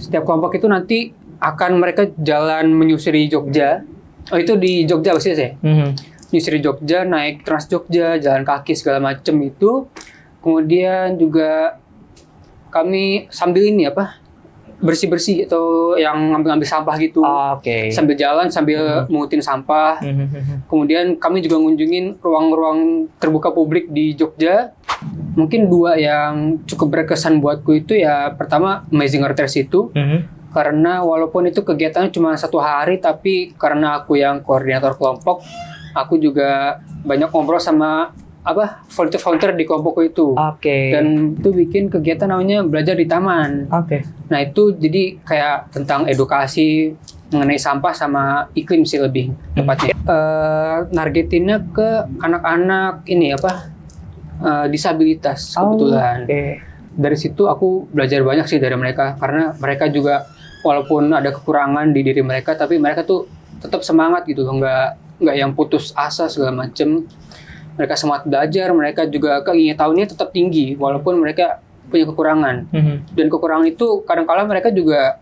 setiap kelompok itu nanti akan mereka jalan menyusuri Jogja. Oh, itu di Jogja pasti ya? Nyusuri Jogja, naik Trans Jogja, jalan kaki segala macem itu. Kemudian juga kami sambil ini bersih-bersih atau yang ngambil sampah gitu. Sambil jalan, sambil mungutin sampah. Kemudian kami juga ngunjungin ruang-ruang terbuka publik di Jogja. Mungkin 2 yang cukup berkesan buatku itu ya, pertama Amazing Earth Race itu. Karena walaupun itu kegiatannya cuma 1 hari, tapi karena aku yang koordinator kelompok, aku juga banyak ngobrol sama volunteer di kelompokku itu. Dan itu bikin kegiatan namanya belajar di taman. Nah itu jadi kayak tentang edukasi mengenai sampah sama iklim sih lebih tepatnya. Nargetinnya ke anak-anak ini disabilitas kebetulan. Dari situ aku belajar banyak sih dari mereka, karena mereka juga walaupun ada kekurangan di diri mereka, tapi mereka tuh tetap semangat gitu, nggak yang putus asa segala macem. Mereka semangat belajar, mereka juga keingintahuannya tetap tinggi walaupun mereka punya kekurangan. Dan kekurangan itu kadang-kala mereka juga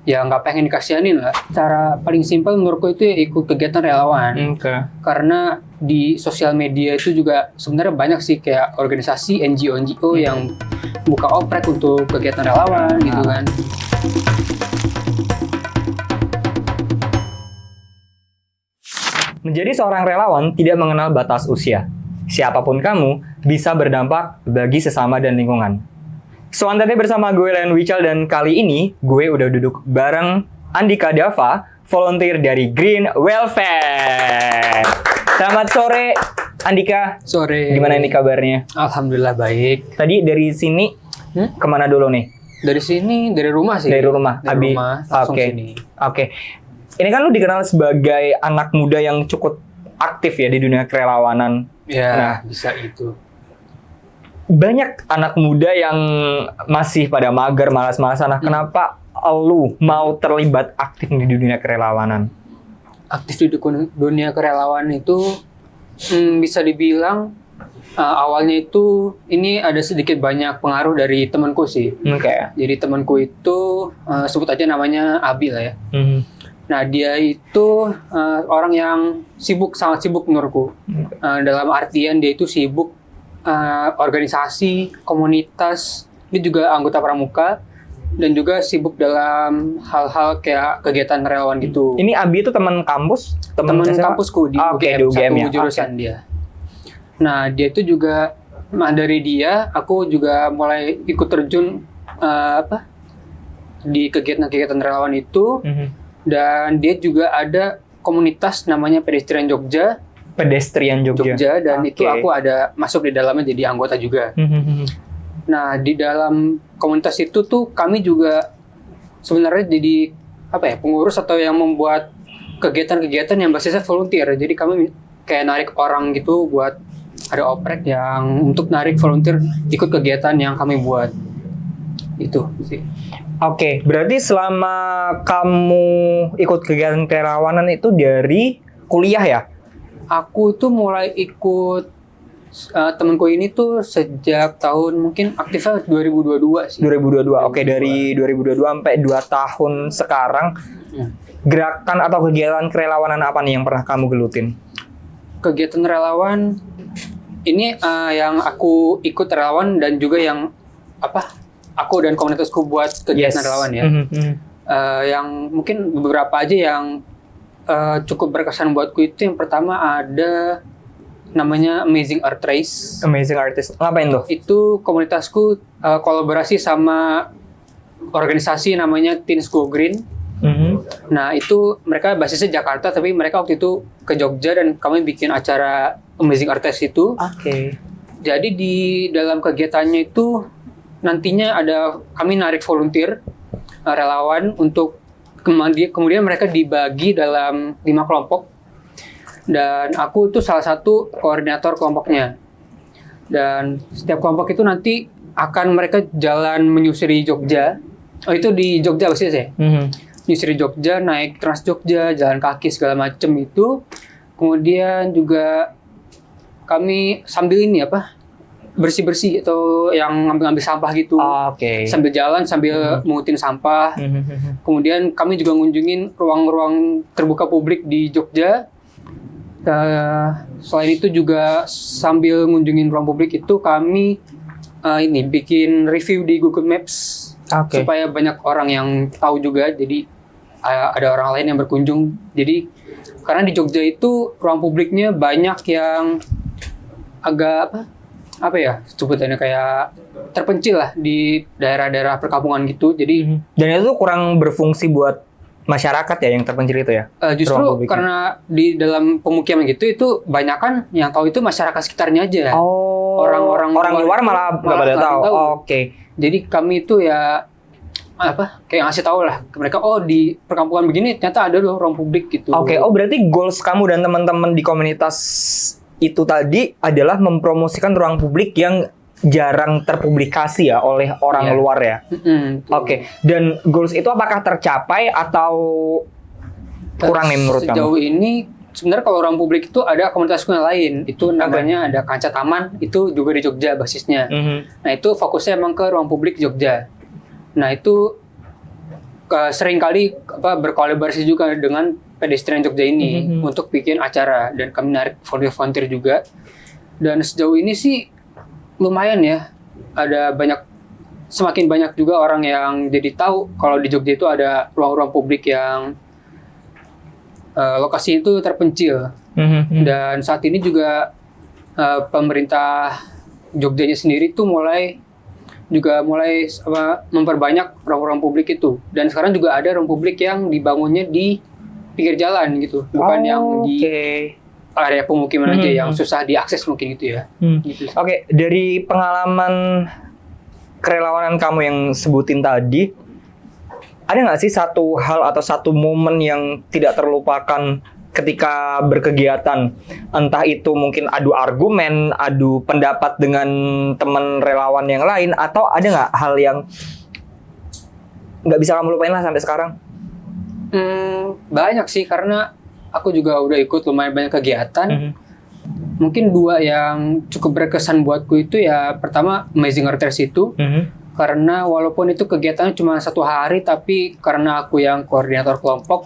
ya nggak pengen dikasihanin lah. Cara paling simpel menurutku itu ya ikut kegiatan relawan. Karena di sosial media itu juga sebenarnya banyak sih kayak organisasi NGO yang buka oprek untuk kegiatan relawan gitu kan. Menjadi seorang relawan tidak mengenal batas usia. Siapapun kamu bisa berdampak bagi sesama dan lingkungan. Selanjutnya bersama gue Len Wichal, dan kali ini gue udah duduk bareng Andika Dava, volunteer dari Green Welfare. Selamat sore Andika. Sore. Gimana ini kabarnya? Alhamdulillah baik. Tadi dari sini kemana dulu nih? Dari sini, dari rumah sih. Dari rumah. Dari rumah, langsung sini. Ini kan lu dikenal sebagai anak muda yang cukup aktif ya di dunia kerelawanan. Ya, bisa itu. Banyak anak muda yang masih pada mager, malas-malasan. Nah, kenapa lu mau terlibat aktif di dunia kerelawanan? Aktif di dunia kerelawanan itu bisa dibilang awalnya itu ini ada sedikit banyak pengaruh dari temanku sih. Jadi temanku itu sebut aja namanya Abi lah ya. Nah dia itu orang yang sangat sibuk menurutku. Dalam artian dia itu sibuk organisasi, komunitas, dia juga anggota pramuka, dan juga sibuk dalam hal-hal kayak kegiatan relawan gitu. Ini Abi itu teman kampus? Teman kampusku di UGM, satu jurusan dia. Nah dia itu juga, dari dia aku juga mulai ikut terjun di kegiatan-kegiatan relawan itu. Dan dia juga ada komunitas namanya Pedestrian Jogja. Dan itu aku ada masuk di dalamnya jadi anggota juga. Nah di dalam komunitas itu tuh kami juga sebenarnya jadi pengurus atau yang membuat kegiatan-kegiatan yang basisnya volunteer. Jadi kami kayak narik orang gitu buat ada oprek yang untuk narik volunteer ikut kegiatan yang kami buat. Itu sih. Berarti selama kamu ikut kegiatan kerelawanan itu dari kuliah ya? Aku tuh mulai ikut temanku ini tuh sejak tahun mungkin aktifnya 2022 sih. 2022. Dari 2022 sampai 2 tahun sekarang. Gerakan atau kegiatan kerelawanan apa nih yang pernah kamu gelutin? Kegiatan relawan ini yang aku ikut relawan dan juga yang aku dan komunitasku buat kegiatan relawan ya. Yang mungkin beberapa aja yang cukup berkesan buatku itu, yang pertama ada namanya Amazing Earth Race. Ngapain tuh? Itu komunitasku kolaborasi sama organisasi namanya Teens Go Green. Nah itu mereka basisnya Jakarta, tapi mereka waktu itu ke Jogja dan kami bikin acara Amazing Earth Race itu. Jadi di dalam kegiatannya itu nantinya kami narik volunteer relawan untuk kemudian mereka dibagi dalam 5 kelompok, dan aku itu salah satu koordinator kelompoknya. Dan setiap kelompok itu nanti akan mereka jalan menyusuri Jogja. Oh itu di Jogja pasti ya? Nyusuri Jogja, naik Trans Jogja, jalan kaki segala macem itu. Kemudian juga kami sambil ini bersih-bersih atau yang ngambil-ngambil sampah gitu. Oke. Sambil jalan sambil mungutin sampah. Kemudian kami juga ngunjungin ruang-ruang terbuka publik di Jogja. Selain itu juga sambil ngunjungin ruang publik itu kami bikin review di Google Maps supaya banyak orang yang tahu juga. Jadi ada orang lain yang berkunjung. Jadi karena di Jogja itu ruang publiknya banyak yang agak apa ya sebutannya kayak terpencil lah di daerah-daerah perkampungan gitu. Jadi dan itu kurang berfungsi buat masyarakat ya yang terpencil itu ya? Justru karena di dalam pemukiman gitu itu banyak kan yang tahu itu masyarakat sekitarnya aja. Orang luar malah nggak pada tahu. Oke. Jadi kami itu ya kayak ngasih tahu lah ke mereka, di perkampungan begini ternyata ada loh ruang publik gitu. Oke. Berarti goals kamu dan teman-teman di komunitas itu tadi adalah mempromosikan ruang publik yang jarang terpublikasi ya oleh orang luar ya. Oke. Dan goals itu apakah tercapai atau kurang nih menurut kamu? Sejauh ini sebenarnya kalau ruang publik itu ada komunitasku yang lain. Itu namanya ada Kancah Taman, itu juga di Jogja basisnya. Nah itu fokusnya emang ke ruang publik Jogja. Nah itu sering kali berkolaborasi juga dengan pedestrian Jogja ini untuk bikin acara, dan kami narik volunteer juga. Dan sejauh ini sih lumayan ya, ada semakin banyak juga orang yang jadi tahu kalau di Jogja itu ada ruang-ruang publik yang lokasi itu terpencil. Dan saat ini juga pemerintah Jogjanya sendiri tuh mulai memperbanyak ruang-ruang publik itu. Dan sekarang juga ada ruang publik yang dibangunnya di pinggir jalan gitu, bukan yang di area pemukiman aja yang susah diakses mungkin gitu ya. Gitu. Oke, dari pengalaman kerelawanan kamu yang sebutin tadi, ada nggak sih satu hal atau satu momen yang tidak terlupakan ketika berkegiatan? Entah itu mungkin adu argumen, adu pendapat dengan teman relawan yang lain, atau ada nggak hal yang nggak bisa kamu lupain lah sampai sekarang? Banyak sih, karena aku juga udah ikut lumayan banyak kegiatan. Mungkin dua yang cukup berkesan buatku itu ya, pertama Amazing Earthers itu. Karena walaupun itu kegiatannya cuma 1 hari, tapi karena aku yang koordinator kelompok,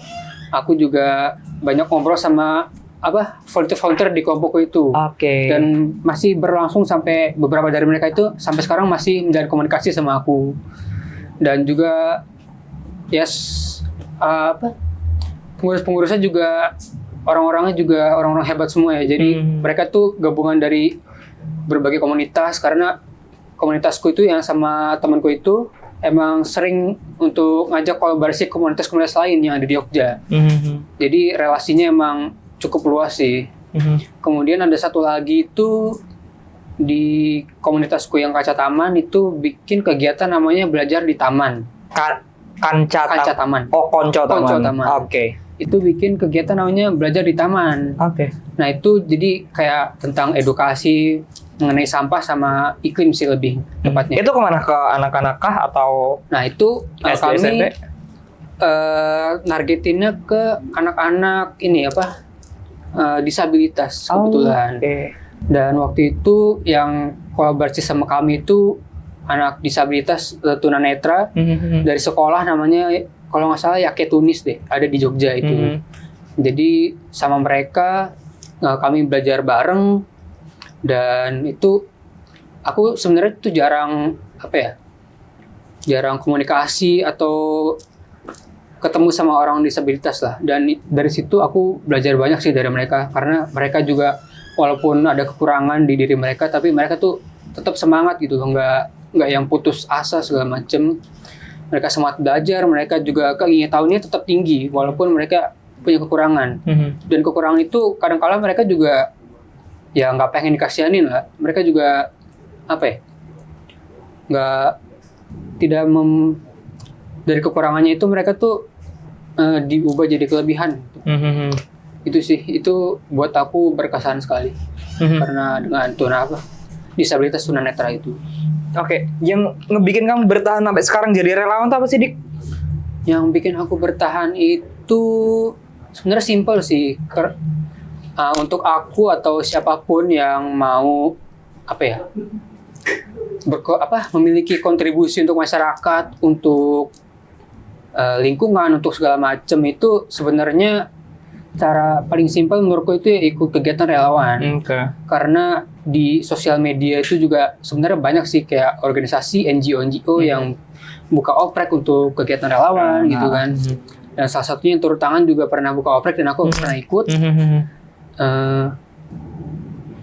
aku juga banyak ngobrol sama volunteer di kelompokku itu. Dan masih berlangsung sampai beberapa dari mereka itu sampai sekarang masih menjalin komunikasi sama aku. Dan juga pengurus-pengurusnya juga orang-orangnya juga orang-orang hebat semua ya. Jadi mereka tuh gabungan dari berbagai komunitas, karena komunitasku itu yang sama temanku itu emang sering untuk ngajak kolaborasi komunitas-komunitas lain yang ada di Jogja. Jadi relasinya emang cukup luas sih. Kemudian ada satu lagi itu di komunitasku yang Kancah Taman itu bikin kegiatan namanya belajar di taman. Kancah Taman. Konco Taman. Oke. Itu bikin kegiatan namanya belajar di taman. Nah itu jadi kayak tentang edukasi mengenai sampah sama iklim sih lebih tepatnya. Itu kemana, ke anak-anak kah atau? Nah itu kami nargetinnya ke anak-anak disabilitas kebetulan. Dan waktu itu yang kolaborasi sama kami itu anak disabilitas tunanetra dari sekolah namanya, kalau nggak salah Yaketunis deh, ada di Jogja itu. Jadi sama mereka kami belajar bareng, dan itu aku sebenarnya tuh jarang komunikasi atau ketemu sama orang disabilitas lah. Dan dari situ aku belajar banyak sih dari mereka, karena mereka juga walaupun ada kekurangan di diri mereka, tapi mereka tuh tetap semangat gitu, nggak yang putus asa segala macem. Mereka semangat belajar, mereka juga keinginannya tetap tinggi walaupun mereka punya kekurangan. Dan kekurangan itu kadang-kala mereka juga ya nggak pengen dikasihanin lah. Mereka juga dari kekurangannya itu mereka tuh diubah jadi kelebihan. Itu sih, itu buat aku berkesan sekali. Karena dengan disabilitas tunanetra itu. Oke, yang ngebikin kamu bertahan sampai sekarang jadi relawan itu apa sih, Dik? Yang bikin aku bertahan itu sebenarnya simpel sih. Untuk aku atau siapapun yang mau memiliki kontribusi untuk masyarakat, untuk lingkungan, untuk segala macam, itu sebenarnya cara paling simpel menurutku itu ya ikut kegiatan relawan. Karena di sosial media itu juga sebenarnya banyak sih kayak organisasi NGO yang buka oprek untuk kegiatan relawan gitu kan. Dan salah satunya yang turun tangan juga pernah buka oprek dan aku pernah ikut.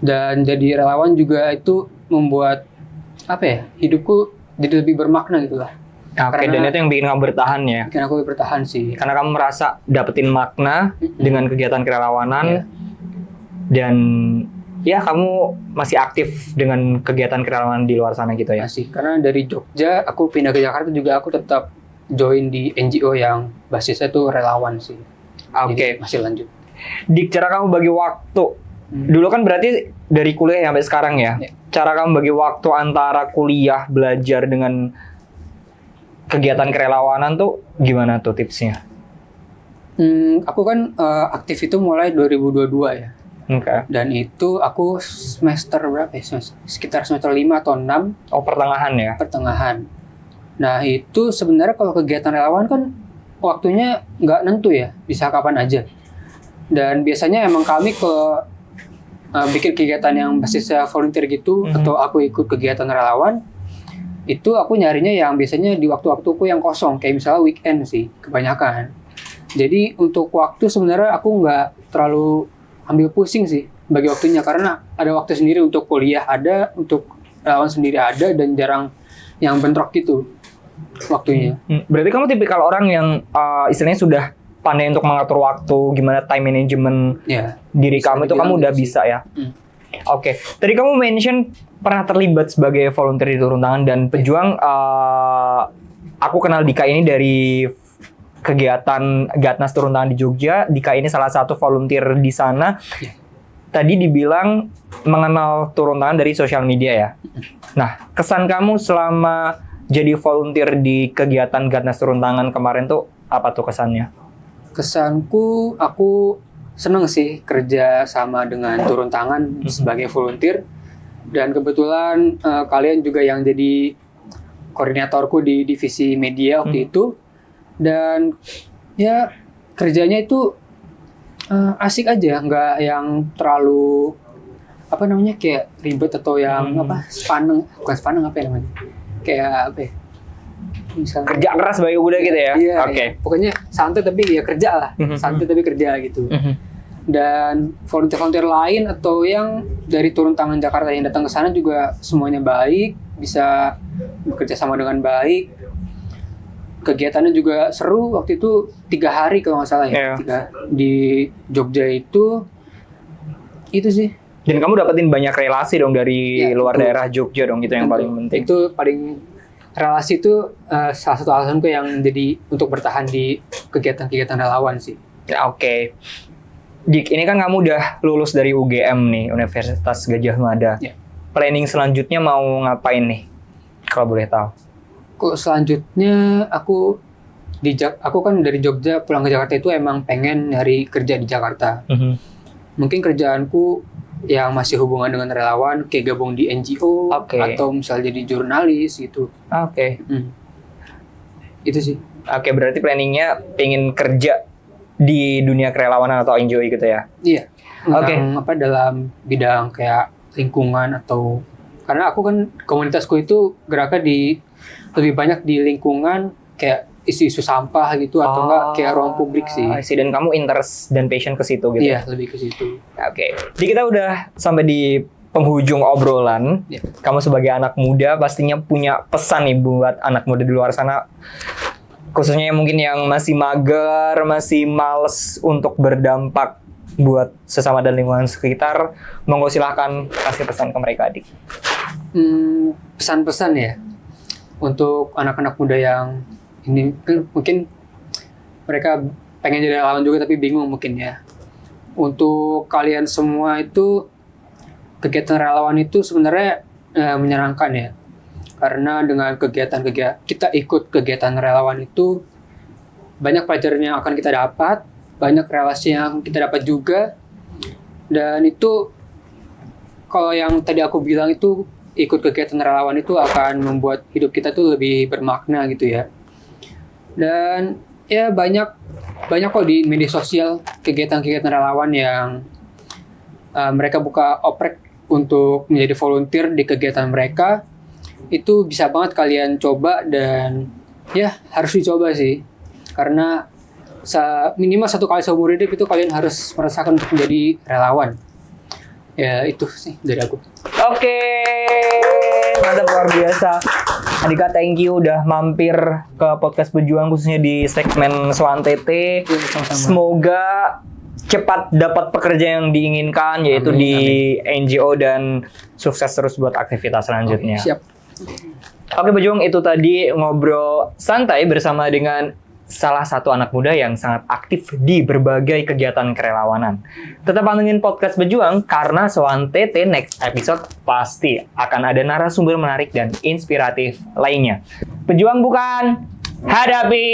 Dan jadi relawan juga itu membuat hidupku jadi lebih bermakna gitu lah. Oke, dan itu yang bikin kamu bertahan ya? Bikin aku bertahan sih. Karena kamu merasa dapetin makna dengan kegiatan kerelawanan, dan ya kamu masih aktif dengan kegiatan kerelawanan di luar sana gitu ya? Masih, karena dari Jogja aku pindah ke Jakarta juga aku tetap join di NGO yang basisnya tuh relawan sih. Jadi masih lanjut. Dik, cara kamu bagi waktu, dulu kan berarti dari kuliah sampai sekarang ya? Cara kamu bagi waktu antara kuliah, belajar dengan kegiatan kerelawanan tuh gimana tuh tipsnya? Aku kan aktif itu mulai 2022 ya. Dan itu aku semester berapa ya? Sekitar semester 5 atau 6. Oh, pertengahan ya? Pertengahan. Nah itu sebenarnya kalau kegiatan relawan kan waktunya nggak nentu ya, bisa kapan aja. Dan biasanya emang kami bikin kegiatan yang basisnya volunteer gitu, atau aku ikut kegiatan relawan, itu aku nyarinya yang biasanya di waktu-waktuku yang kosong, kayak misalnya weekend sih, kebanyakan. Jadi untuk waktu sebenarnya aku nggak terlalu ambil pusing sih bagi waktunya, karena ada waktu sendiri untuk kuliah ada, untuk relawan sendiri ada, dan jarang yang bentrok gitu waktunya. Berarti kamu tipikal orang yang istilahnya sudah pandai untuk mengatur waktu, gimana time management diri kamu itu kamu udah bisa ya? Oke, tadi kamu mention pernah terlibat sebagai volunteer di turun tangan dan pejuang. Aku kenal Dika ini dari kegiatan Gatnas turun tangan di Jogja. Dika ini salah satu volunteer di sana. Tadi dibilang mengenal turun tangan dari sosial media ya. Nah, kesan kamu selama jadi volunteer di kegiatan Gatnas turun tangan kemarin tuh apa tuh kesannya? Kesanku, aku seneng sih kerja sama dengan turun tangan sebagai volunteer, dan kebetulan kalian juga yang jadi koordinatorku di divisi media waktu itu, dan ya kerjanya itu asik aja, nggak yang terlalu kayak ribet atau yang bukan sepaneng apa ya namanya, kayak apa ya, misalnya kerja keras sebagai kuda gitu ya? Iya, pokoknya santai tapi ya kerja lah, santai tapi kerja gitu. Dan volunteer-volunteer lain atau yang dari turun tangan Jakarta yang datang ke sana juga semuanya baik, bisa bekerja sama dengan baik. Kegiatannya juga seru, waktu itu 3 hari kalau nggak salah ya, 3 di Jogja itu sih. Dan kamu dapetin banyak relasi dong dari luar daerah Jogja dong, itu yang paling penting. Itu relasi itu salah satu alasanku yang jadi untuk bertahan di kegiatan-kegiatan relawan sih. Oke. Dik, ini kan kamu udah lulus dari UGM nih, Universitas Gadjah Mada. Planning selanjutnya mau ngapain nih? Kalau boleh tahu. Kok selanjutnya aku kan dari Jogja pulang ke Jakarta itu emang pengen nyari kerja di Jakarta. Mungkin kerjaanku yang masih hubungan dengan relawan, kayak gabung di NGO, atau misalnya jadi jurnalis gitu. Itu sih. Berarti planningnya pengen kerja di dunia kerelawanan atau NGO gitu ya? Iya. Dalam bidang kayak lingkungan, atau karena aku kan komunitasku itu geraknya lebih banyak di lingkungan, kayak isu-isu sampah gitu, atau enggak kayak ruang publik sih. Dan kamu interest dan passion ke situ gitu? Iya, lebih ke situ. Jadi kita udah sampai di penghujung obrolan. Kamu sebagai anak muda pastinya punya pesan nih buat anak muda di luar sana, khususnya yang mungkin yang masih mager, masih males untuk berdampak buat sesama dan lingkungan sekitar. Monggo silahkan kasih pesan ke mereka, Dik. Pesan-pesan ya untuk anak-anak muda yang ini, mungkin mereka pengen jadi relawan juga tapi bingung mungkin ya. Untuk kalian semua itu, kegiatan relawan itu sebenarnya menyenangkan ya. Karena dengan kita ikut kegiatan relawan itu, banyak pelajaran yang akan kita dapat, banyak relasi yang kita dapat juga. Dan itu, kalau yang tadi aku bilang itu ikut kegiatan relawan itu akan membuat hidup kita tuh lebih bermakna gitu ya. Dan ya banyak kok di media sosial kegiatan-kegiatan relawan yang mereka buka oprek untuk menjadi volunteer di kegiatan mereka. Itu bisa banget kalian coba dan ya harus dicoba sih. Karena minimal 1 kali seumur hidup itu kalian harus merasakan untuk menjadi relawan. Ya itu sih dari aku. Oke, mantap, luar biasa. Andika, thank you udah mampir ke podcast Pejuang khususnya di segmen Swantete. Sama-sama. Semoga cepat dapat pekerjaan yang diinginkan, yaitu Amin, di NGO, dan sukses terus buat aktivitas selanjutnya. Siap. Oke Pejuang, itu tadi ngobrol santai bersama dengan salah satu anak muda yang sangat aktif di berbagai kegiatan kerelawanan. Tetap pantengin podcast Pejuang karena Swantete next episode pasti akan ada narasumber menarik dan inspiratif lainnya. Pejuang bukan, hadapi!